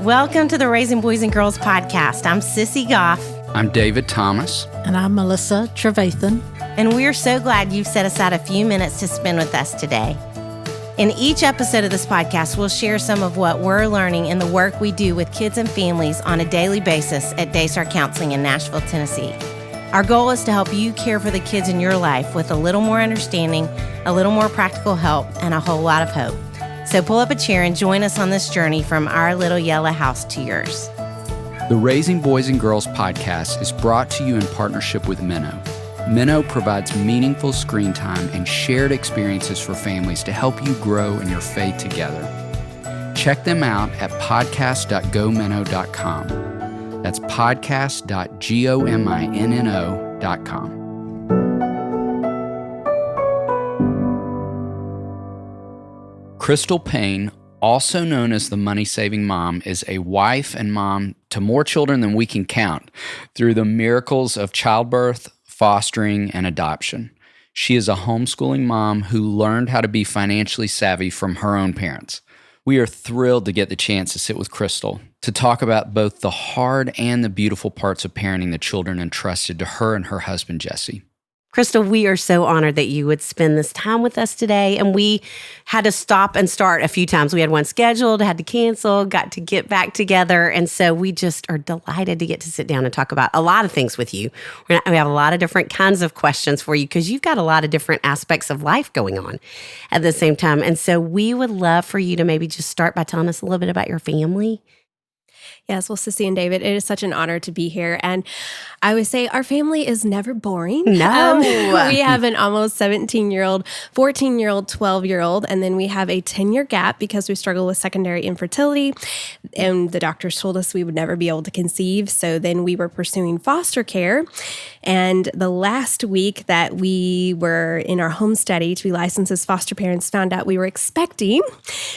Welcome to the Raising Boys and Girls podcast. I'm Sissy Goff. I'm David Thomas. And I'm Melissa Trevathan. And we're so glad you've set aside a few minutes to spend with us today. In each episode of this podcast, we'll share some of what we're learning in the work we do with kids and families on a daily basis at Daystar Counseling in Nashville, Tennessee. Our goal is to help you care for the kids in your life with a little more understanding, a little more practical help, and a whole lot of hope. So pull up a chair and join us on this journey from our little yellow house to yours. The Raising Boys and Girls podcast is brought to you in partnership with Minnow. Minnow provides meaningful screen time and shared experiences for families to help you grow in your faith together. Check them out at podcast.gominnow.com. That's podcast.gominno.com. Crystal Paine, also known as the money-saving mom, is a wife and mom to more children than we can count through the miracles of childbirth, fostering, and adoption. She is a homeschooling mom who learned how to be financially savvy from her own parents. We are thrilled to get the chance to sit with Crystal to talk about both the hard and the beautiful parts of parenting the children entrusted to her and her husband, Jesse. Crystal, we are so honored that you would spend this time with us today. And we had to stop and start a few times. We had one scheduled, had to cancel, got to get back together. And so we just are delighted to get to sit down and talk about a lot of things with you. We have a lot of different kinds of questions for you because you've got a lot of different aspects of life going on at the same time. And so we would love for you to maybe just start by telling us a little bit about your family. Yes, well, Sissy and David, it is such an honor to be here. And I would say our family is never boring. No. We have an almost 17-year-old, 14-year-old, 12-year-old, and then we have a 10-year gap because we struggle with secondary infertility. And the doctors told us we would never be able to conceive. So then we were pursuing foster care. And the last week that we were in our home study to be licensed as foster parents, found out we were expecting.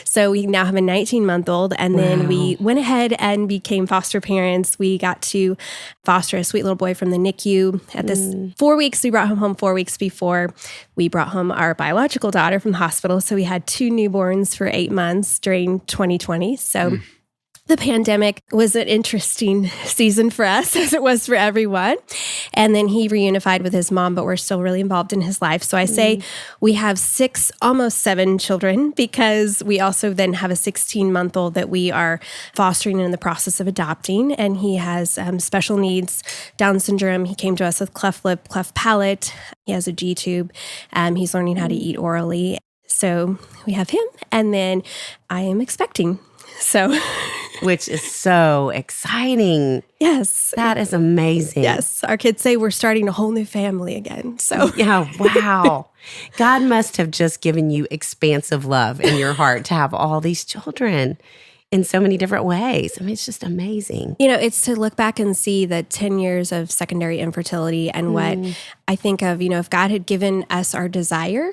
So we now have a 19-month-old. And then we went ahead and became foster parents. We got to foster a sweet little boy from the NICU. At this 4 weeks, we brought him home 4 weeks before we brought home our biological daughter from the hospital. So we had two newborns for 8 months during 2020. So the pandemic was an interesting season for us, as it was for everyone. And then he reunified with his mom, but we're still really involved in his life. So I say we have 6, almost 7 children, because we also then have a 16-month-old that we are fostering and in the process of adopting. And he has special needs, Down syndrome. He came to us with cleft lip, cleft palate. He has a G-tube. He's learning how to eat orally. So we have him. And then I am expecting. So, which is so exciting. Yes. That is amazing. Yes. Our kids say we're starting a whole new family again. So, yeah, wow. God must have just given you expansive love in your heart to have all these children in so many different ways. I mean, it's just amazing. You know, it's to look back and see the 10 years of secondary infertility and what I think of, you know, if God had given us our desire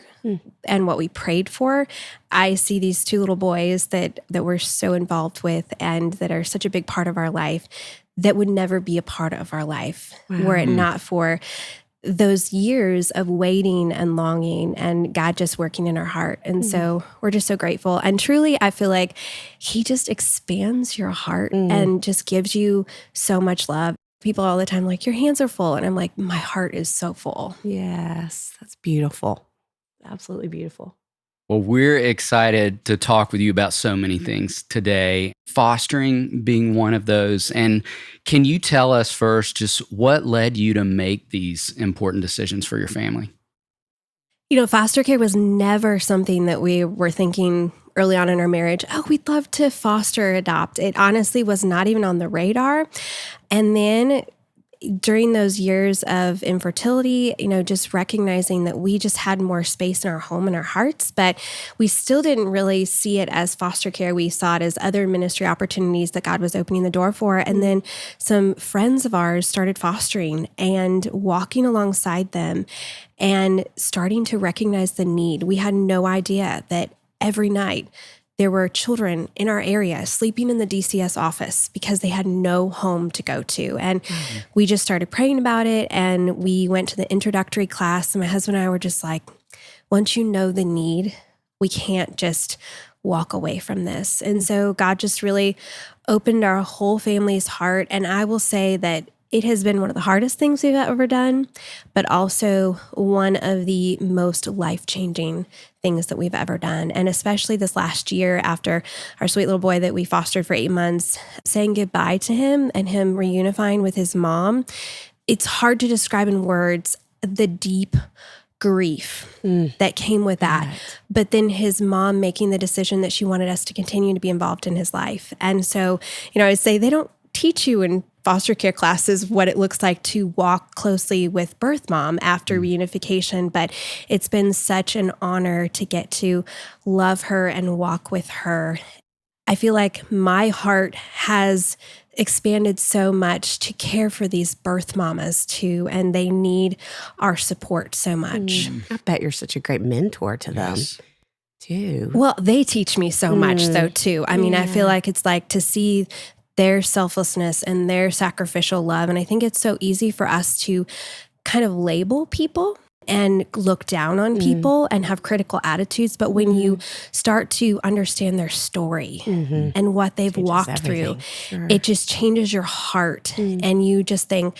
and what we prayed for, I see these 2 little boys that we're so involved with and that are such a big part of our life that would never be a part of our life were it not for those years of waiting and longing and God just working in our heart. And so we're just so grateful. And truly, I feel like he just expands your heart and just gives you so much love. People all the time like, your hands are full. And I'm like, my heart is so full. Yes, that's beautiful. Absolutely beautiful. Well, we're excited to talk with you about so many things today, fostering being one of those. And can you tell us first just what led you to make these important decisions for your family? You know, foster care was never something that we were thinking early on in our marriage, oh, we'd love to foster or adopt. It honestly was not even on the radar. And then during those years of infertility, you know, just recognizing that we just had more space in our home and our hearts, but we still didn't really see it as foster care. We saw it as other ministry opportunities that God was opening the door for. And then some friends of ours started fostering and walking alongside them and starting to recognize the need. We had no idea that every night there were children in our area sleeping in the DCS office because they had no home to go to. And we just started praying about it. And we went to the introductory class. And my husband and I were just like, once you know the need we can't just walk away from this. And so God just really opened our whole family's heart. And I will say that it has been one of the hardest things we've ever done, but also one of the most life-changing things that we've ever done. And especially this last year after our sweet little boy that we fostered for 8 months, saying goodbye to him and him reunifying with his mom, it's hard to describe in words the deep grief that came with that. Right. But then his mom making the decision that she wanted us to continue to be involved in his life. And so, I would say they don't teach you in foster care classes what it looks like to walk closely with birth mom after reunification, but it's been such an honor to get to love her and walk with her. I feel like my heart has expanded so much to care for these birth mamas too, and they need our support so much. I bet you're such a great mentor to them too. Well, they teach me so much though too. I mean, I feel like it's like to see their selflessness and their sacrificial love. And I think it's so easy for us to kind of label people and look down on people and have critical attitudes. But when you start to understand their story and what they've walked through, it just changes your heart. And you just think,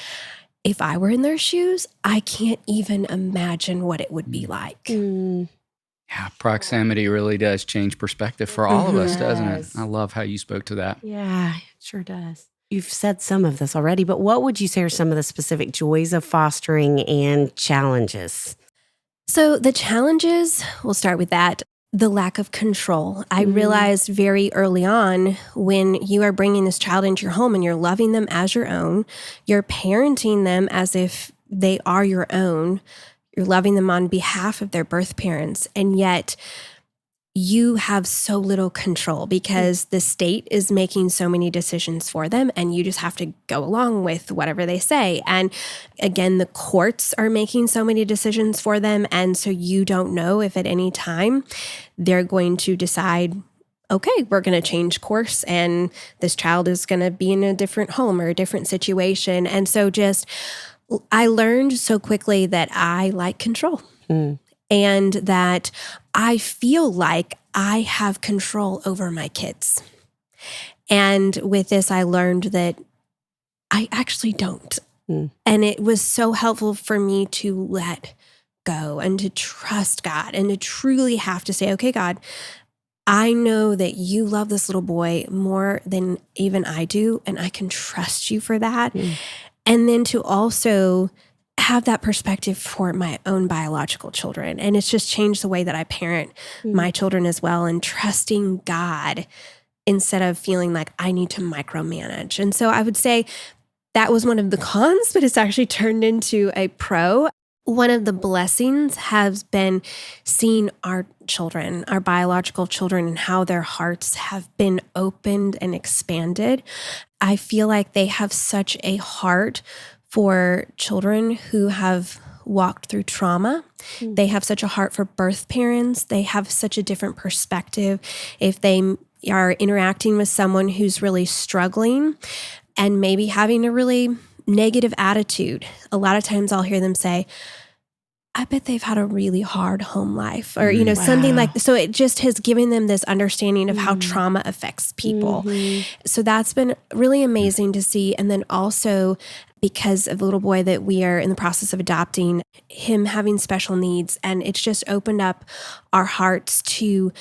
if I were in their shoes, I can't even imagine what it would be like. Yeah, proximity really does change perspective for all of us, doesn't it? I love how you spoke to that. Yeah, it sure does. You've said some of this already, but what would you say are some of the specific joys of fostering and challenges? So the challenges, we'll start with that. The lack of control. I realized very early on when you are bringing this child into your home and you're loving them as your own, you're parenting them as if they are your own, you're loving them on behalf of their birth parents, and yet you have so little control because the state is making so many decisions for them and you just have to go along with whatever they say. And again, the courts are making so many decisions for them. And so you don't know if at any time they're going to decide, okay, we're going to change course and this child is going to be in a different home or a different situation. And so I learned so quickly that I like control. And that I feel like I have control over my kids. And with this, I learned that I actually don't. And it was so helpful for me to let go and to trust God and to truly have to say, okay, God, I know that you love this little boy more than even I do, and I can trust you for that. And then to also have that perspective for my own biological children. And it's just changed the way that I parent my children as well, and trusting God instead of feeling like I need to micromanage. And so I would say that was one of the cons, but it's actually turned into a pro. One of the blessings has been seeing our children, our biological children, and how their hearts have been opened and expanded. I feel like they have such a heart for children who have walked through trauma. They have such a heart for birth parents. They have such a different perspective if they are interacting with someone who's really struggling and maybe having a really negative attitude. A lot of times I'll hear them say, I bet they've had a really hard home life, or, something like, so it just has given them this understanding of how trauma affects people. So that's been really amazing to see. And then also because of the little boy that we are in the process of adopting, him having special needs, and it's just opened up our hearts to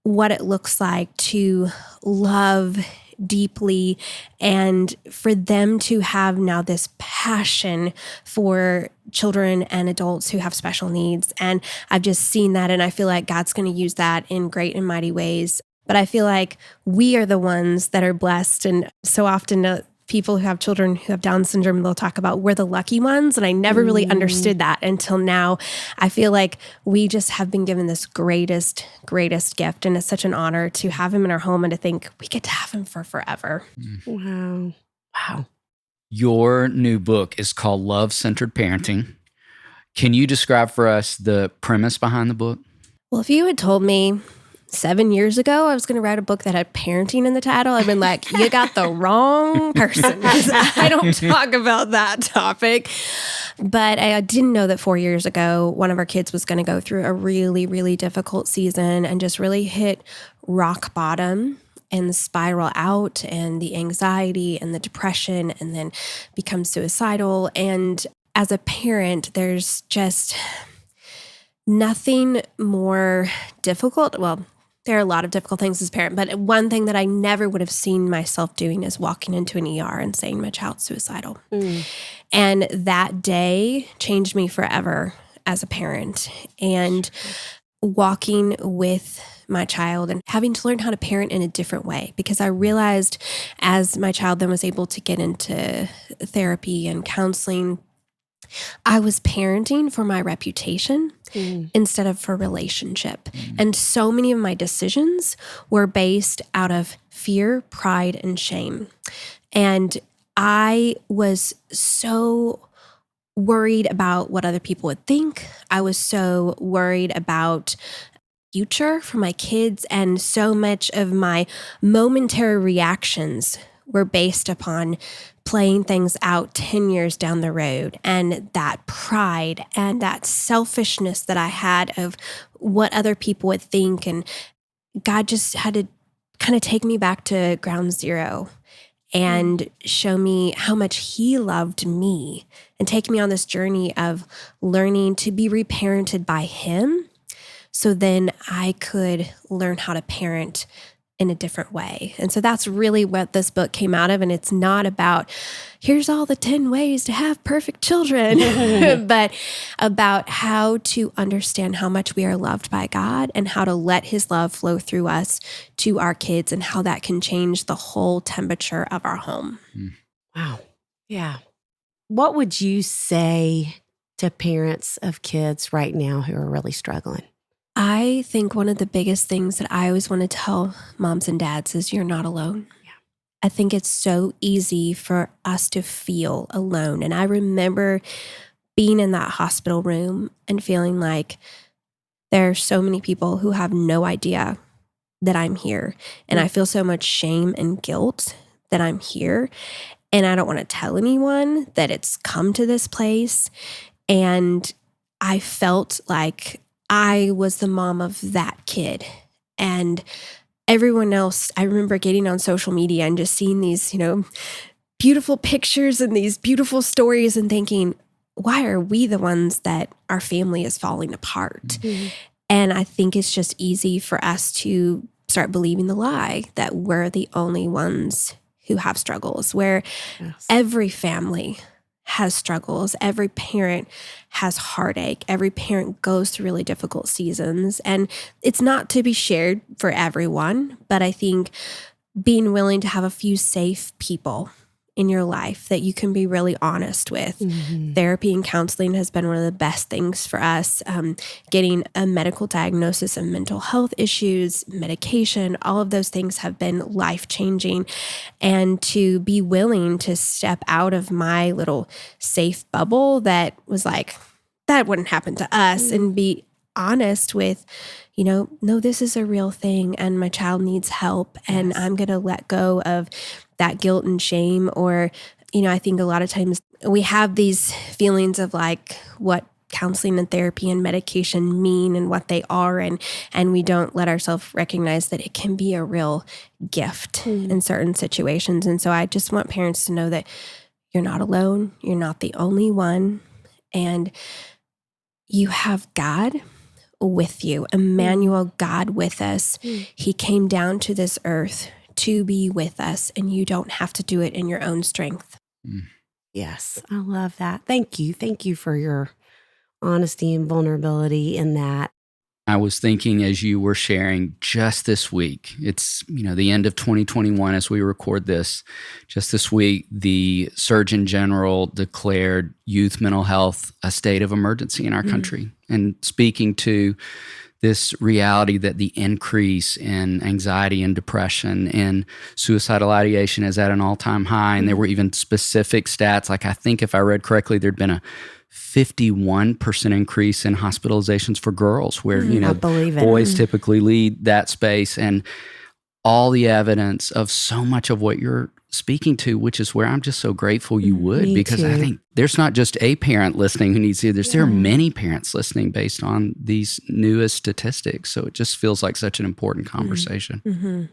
what it looks like to love deeply, and for them to have now this passion for children and adults who have special needs. And I've just seen that, and I feel like God's going to use that in great and mighty ways. But I feel like we are the ones that are blessed. And so often people who have children who have Down syndrome, they'll talk about we're the lucky ones. And I never really understood that until now. I feel like we just have been given this greatest gift. And it's such an honor to have him in our home and to think we get to have him for forever. Wow. Your new book is called Love-Centered Parenting. Can you describe for us the premise behind the book? Well, if you had told me 7 years ago, I was going to write a book that had parenting in the title. I've been like, you got the wrong person. I don't talk about that topic. But I didn't know that 4 years ago, one of our kids was going to go through a really, really difficult season and just really hit rock bottom and spiral out, and the anxiety and the depression, and then become suicidal. And as a parent, there's just nothing more difficult. Well, there are a lot of difficult things as a parent, but one thing that I never would have seen myself doing is walking into an ER and saying my child's suicidal. And that day changed me forever as a parent. And walking with my child and having to learn how to parent in a different way, because I realized as my child then was able to get into therapy and counseling, I was parenting for my reputation instead of for relationship. And so many of my decisions were based out of fear, pride, and shame. And I was so worried about what other people would think. I was so worried about future for my kids, and so much of my momentary reactions were based upon playing things out 10 years down the road, and that pride and that selfishness that I had of what other people would think. And God just had to kind of take me back to ground zero and show me how much He loved me, and take me on this journey of learning to be reparented by Him, so then I could learn how to parent in a different way. And so that's really what this book came out of. And it's not about, here's all the 10 ways to have perfect children, but about how to understand how much we are loved by God, and how to let His love flow through us to our kids, and how that can change the whole temperature of our home. Wow. Yeah. What would you say to parents of kids right now who are really struggling? I think one of the biggest things that I always want to tell moms and dads is you're not alone. Yeah. I think it's so easy for us to feel alone. And I remember being in that hospital room and feeling like there are so many people who have no idea that I'm here. And I feel so much shame and guilt that I'm here. And I don't want to tell anyone that it's come to this place. And I felt like I was the mom of that kid. And everyone else, I remember getting on social media and just seeing these, beautiful pictures and these beautiful stories and thinking, why are we the ones that our family is falling apart? And I think it's just easy for us to start believing the lie that we're the only ones who have struggles, where every family has struggles. Every parent has heartache. Every parent goes through really difficult seasons. And it's not to be shared for everyone, but I think being willing to have a few safe people in your life that you can be really honest with. Therapy and counseling has been one of the best things for us. Getting a medical diagnosis of mental health issues, medication, all of those things have been life-changing. And to be willing to step out of my little safe bubble that was like, that wouldn't happen to us, and be honest with, no, this is a real thing and my child needs help, and I'm going to let go of that guilt and shame. Or, I think a lot of times we have these feelings of like what counseling and therapy and medication mean and what they are, and we don't let ourselves recognize that it can be a real gift in certain situations. And so I just want parents to know that you're not alone, you're not the only one, and you have God with you, Emmanuel, God with us. He came down to this earth to be with us, and you don't have to do it in your own strength. Yes, I love that. Thank you. Thank you for your honesty and vulnerability in that. I was thinking as you were sharing just this week, it's, the end of 2021 as we record this, just this week, the Surgeon General declared youth mental health a state of emergency in our country. And speaking to this reality that the increase in anxiety and depression and suicidal ideation is at an all-time high. And there were even specific stats, like I think if I read correctly, there'd been a 51% increase in hospitalizations for girls, where, I believe it. boys typically lead that space. And all the evidence of so much of what you're speaking to, which is where I'm just so grateful you would, Me because I too. think there's not just a parent listening who needs to hear this. There are many parents listening based on these newest statistics. So it just feels like such an important conversation. Mm-hmm.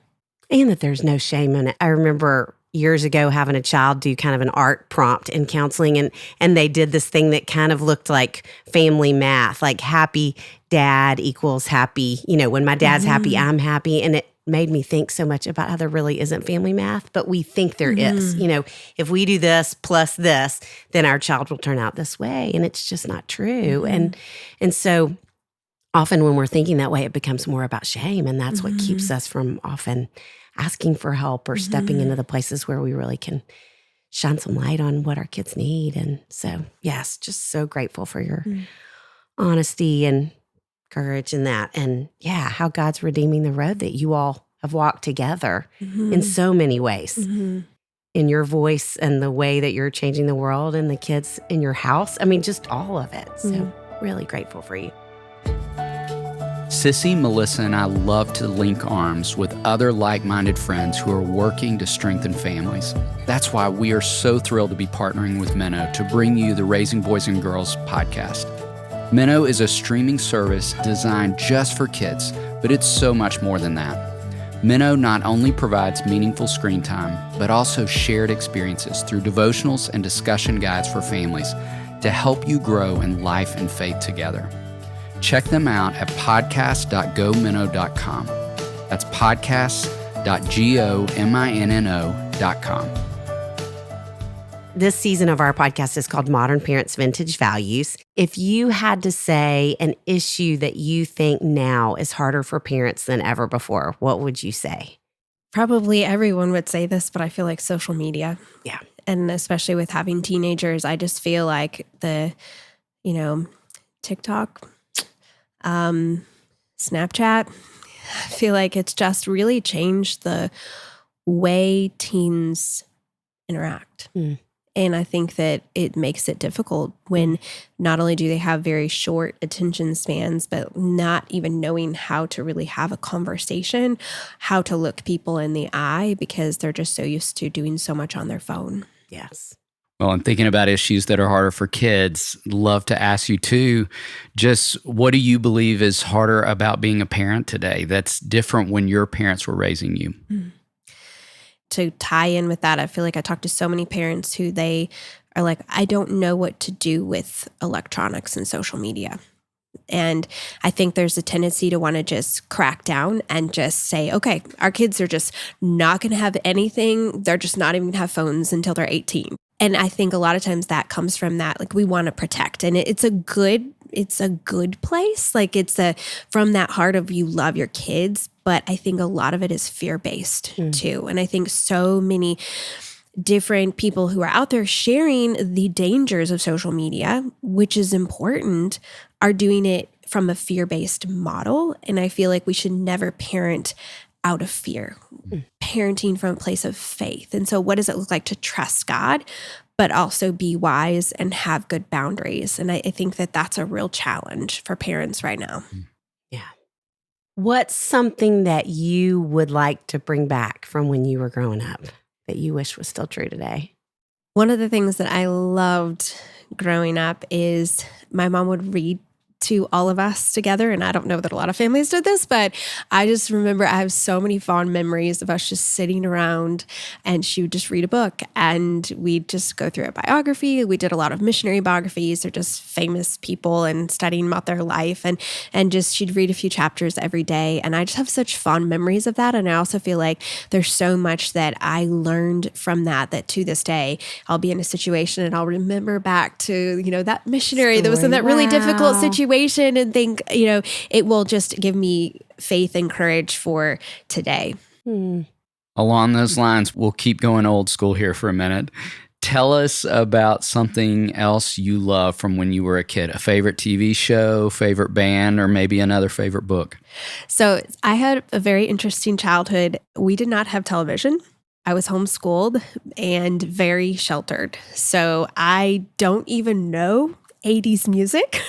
And that there's no shame in it. I remember years ago having a child do kind of an art prompt in counseling, and they did this thing that kind of looked like family math, like happy dad equals happy. When my dad's happy, I'm happy. And it made me think so much about how there really isn't family math, but we think there is. If we do this plus this, then our child will turn out this way. And it's just not true. And so often when we're thinking that way, it becomes more about shame. And that's what keeps us from often asking for help or stepping into the places where we really can shine some light on what our kids need. And so, yes, just so grateful for your honesty and courage in that. And how God's redeeming the road that you all have walked together in so many ways. In your voice and the way that you're changing the world and the kids in your house. I mean, just all of it. So really grateful for you. Sissy, Melissa, and I love to link arms with other like-minded friends who are working to strengthen families. That's why we are so thrilled to be partnering with Minnow to bring you the Raising Boys and Girls podcast. Minnow is a streaming service designed just for kids, but it's so much more than that. Minnow not only provides meaningful screen time, but also shared experiences through devotionals and discussion guides for families to help you grow in life and faith together. Check them out at podcast.gominnow.com. That's podcast.gominno.com. This season of our podcast is called Modern Parents Vintage Values. If you had to say an issue that you think now is harder for parents than ever before, what would you say? Probably everyone would say this, but I feel like social media. Yeah. And especially with having teenagers, I just feel like the, TikTok, Snapchat, I feel like it's just really changed the way teens interact. And I think that it makes it difficult when not only do they have very short attention spans, but not even knowing how to really have a conversation, how to look people in the eye, because they're just so used to doing so much on their phone. Yes. Well, I'm thinking about issues that are harder for kids. Love to ask you too, just what do you believe is harder about being a parent today that's different when your parents were raising you? To tie in with that, I feel like I talk to so many parents who they are like, I don't know what to do with electronics and social media. And I think there's a tendency to want to just crack down and just say, okay, our kids are just not going to have anything. They're just not even going to have phones until they're 18. And I think a lot of times that comes from that, like we want to protect. And it's a good place. Like from that heart of you love your kids. But I think a lot of it is fear-based too. And I think so many different people who are out there sharing the dangers of social media, which is important, are doing it from a fear-based model. And I feel like we should never parent out of fear, parenting from a place of faith. And so what does it look like to trust God, but also be wise and have good boundaries? And I think that that's a real challenge for parents right now. Yeah. What's something that you would like to bring back from when you were growing up that you wish was still true today? One of the things that I loved growing up is my mom would read to all of us together. And I don't know that a lot of families did this, but I just remember I have so many fond memories of us just sitting around and she would just read a book and we'd just go through a biography. We did a lot of missionary biographies or just famous people and studying about their life. And just she'd read a few chapters every day. And I just have such fond memories of that. And I also feel like there's so much that I learned from that to this day, I'll be in a situation and I'll remember back to, that missionary that was in that really difficult situation and think, it will just give me faith and courage for today. Along those lines, we'll keep going old school here for a minute. Tell us about something else you love from when you were a kid, a favorite TV show, favorite band, or maybe another favorite book. So I had a very interesting childhood. We did not have television. I was homeschooled and very sheltered. So I don't even know 80s music.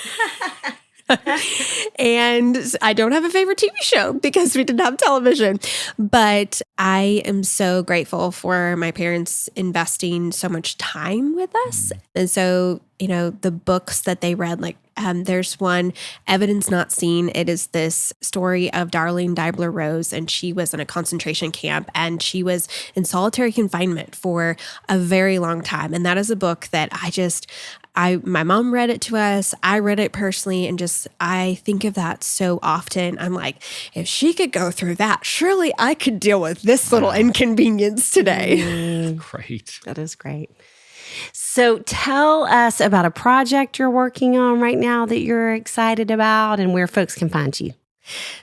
And I don't have a favorite TV show because we didn't have television. But I am so grateful for my parents investing so much time with us. And so, the books that they read, like there's one, Evidence Not Seen. It is this story of Darlene Deibler Rose, and she was in a concentration camp, and she was in solitary confinement for a very long time. And that is a book that my mom read it to us. I read it personally, and I think of that so often. I'm like, if she could go through that, surely I could deal with this little inconvenience today. Great. That is great. So tell us about a project you're working on right now that you're excited about and where folks can find you.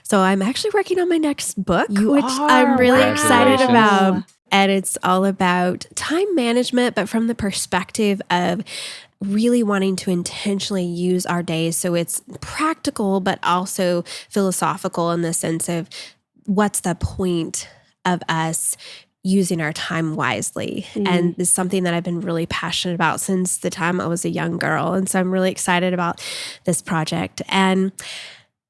So I'm actually working on my next book, You which are? I'm really excited Congratulations. about. And it's all about time management, but from the perspective of really wanting to intentionally use our days. So it's practical, but also philosophical in the sense of what's the point of us using our time wisely. And this is something that I've been really passionate about since the time I was a young girl. And so I'm really excited about this project. And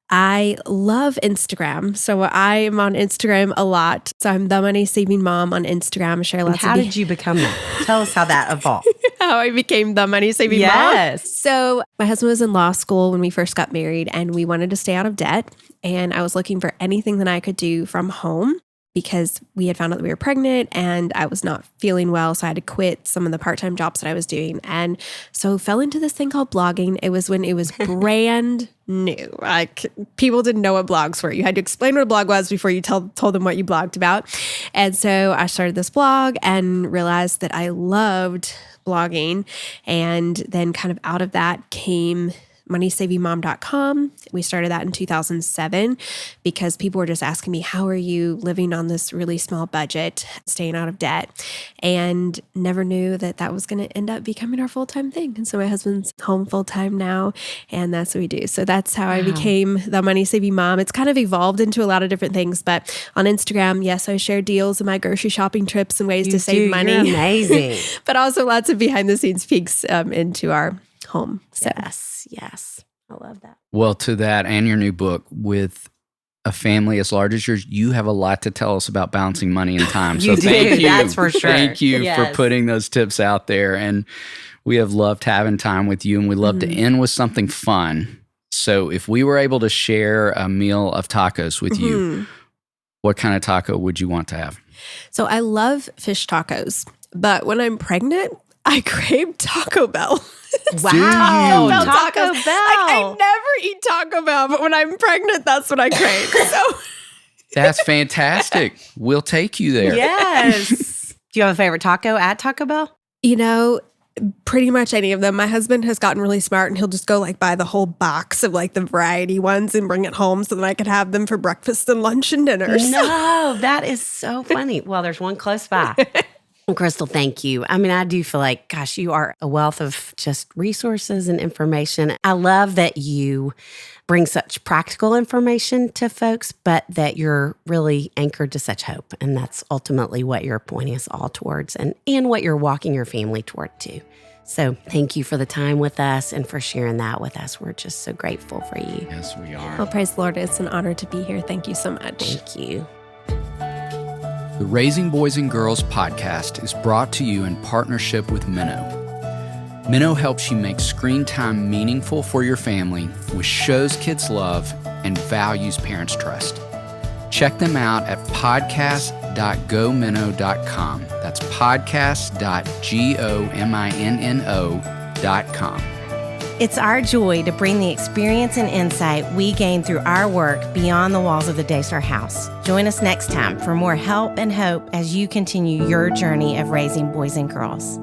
I love Instagram. So I am on Instagram a lot. So I'm the Money Saving Mom on Instagram. I share lots How did you become that? Tell us how that evolved. how I became the Money Saving Mom. So my husband was in law school when we first got married, and we wanted to stay out of debt. And I was looking for anything that I could do from home because we had found out that we were pregnant and I was not feeling well. So I had to quit some of the part-time jobs that I was doing. And so fell into this thing called blogging. It was when it was brand new. Like people didn't know what blogs were. You had to explain what a blog was before you told them what you blogged about. And so I started this blog and realized that I loved blogging. And then kind of out of that came moneysavingmom.com. We started that in 2007 because people were just asking me, how are you living on this really small budget, staying out of debt? And never knew that that was going to end up becoming our full-time thing. And so my husband's home full-time now, and that's what we do. So that's how I became the Money Saving Mom. It's kind of evolved into a lot of different things, but on Instagram, yes, I share deals of my grocery shopping trips and ways to save money. You're amazing. But also lots of behind the scenes peeks into our home. So. Yes. I love that. Well, to that and your new book, with a family as large as yours, you have a lot to tell us about balancing money and time. So You do, thank you. that's for sure. Thank you Yes. for putting those tips out there. And we have loved having time with you, and we love to end with something fun. So if we were able to share a meal of tacos with you, what kind of taco would you want to have? So I love fish tacos, but when I'm pregnant, I crave Taco Bell. Wow. you? Taco Bell. Like, I never eat Taco Bell, but when I'm pregnant, that's what I crave. So That's fantastic. We'll take you there. Yes. Do you have a favorite taco at Taco Bell? pretty much any of them. My husband has gotten really smart, and he'll just go buy the whole box of the variety ones and bring it home so that I could have them for breakfast and lunch and dinner. No, that is so funny. Well, there's one close by. Crystal, thank you. I mean, I do feel like, gosh, you are a wealth of just resources and information. I love that you bring such practical information to folks, but that you're really anchored to such hope. And that's ultimately what you're pointing us all towards and what you're walking your family toward too. So thank you for the time with us and for sharing that with us. We're just so grateful for you. Yes, we are. Well, praise the Lord. It's an honor to be here. Thank you so much. Thank you. The Raising Boys and Girls podcast is brought to you in partnership with Minnow. Minnow helps you make screen time meaningful for your family with shows kids love and values parents trust. Check them out at podcast.gominnow.com. That's podcast.gominno.com. It's our joy to bring the experience and insight we gain through our work beyond the walls of the Daystar House. Join us next time for more help and hope as you continue your journey of raising boys and girls.